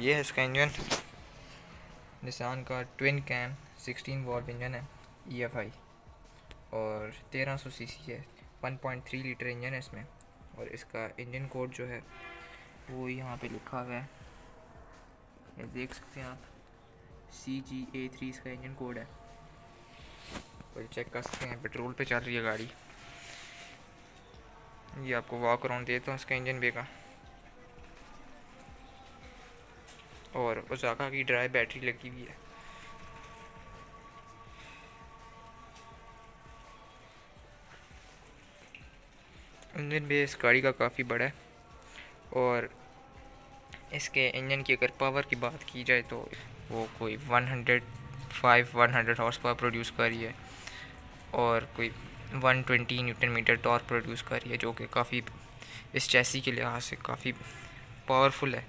ये है इसका इंजन। निसान का ट्विन कैम 16 वॉल्व इंजन है EFI और 1300 सीसी है। 1.3 लीटर इंजन है इसमें। और इसका इंजन कोड जो है वो यहाँ पे लिखा हुआ है, ये देख सकते हैं आप। CGA3 इसका इंजन कोड है। और चेक कर सकते हैं पेट्रोल पे चल रही है गाड़ी। ये आपको वॉक अराउंड देता हूँ इसका इंजन बे का। और ओसाका की ड्राई बैटरी लगी हुई है। इंजन बे इस गाड़ी का काफ़ी बड़ा है। और इसके इंजन की अगर पावर की बात की जाए तो वो कोई 100 हॉर्स पावर प्रोड्यूस कर रही है और कोई 120 न्यूटन मीटर टॉर्क प्रोड्यूस कर रही है, जो कि काफ़ी इस चैसी के लिहाज से काफ़ी पावरफुल है।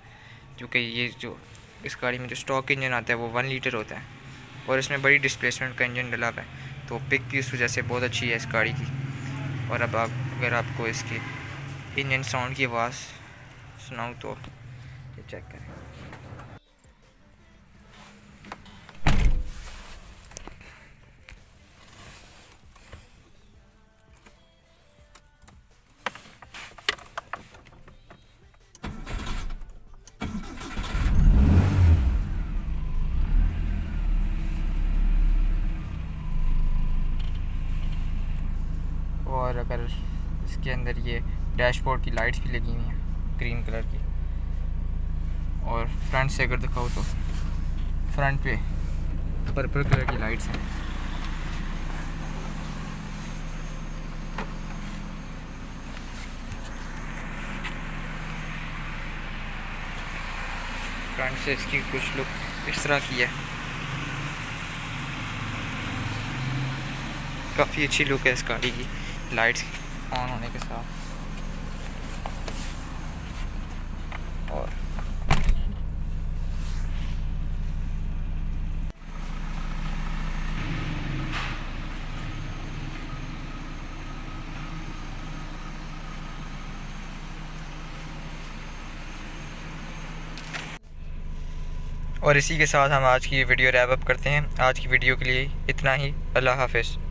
क्योंकि ये जो इस गाड़ी में जो स्टॉक इंजन आता है वो 1 लीटर होता है और इसमें बड़ी डिस्प्लेसमेंट का इंजन डला हुआ है, तो पिक भी इस वजह से बहुत अच्छी है इस गाड़ी की। और अब अगर आपको इसके इंजन साउंड की आवाज़ सुनाऊँ तो ये चेक करें। और अगर इसके अंदर ये डैशबोर्ड की लाइट्स भी लगी हुई हैं ग्रीन कलर की। और फ्रंट से अगर दिखाओ तो फ्रंट पे पर्पल कलर की लाइट्स हैं। फ्रंट से इसकी कुछ लुक इस तरह की है, काफ़ी अच्छी लुक है इस गाड़ी की लाइट्स ऑन होने के साथ। और इसी के साथ हम आज की वीडियो रैप अप करते हैं। आज की वीडियो के लिए इतना ही। अल्लाह हाफ़िज़।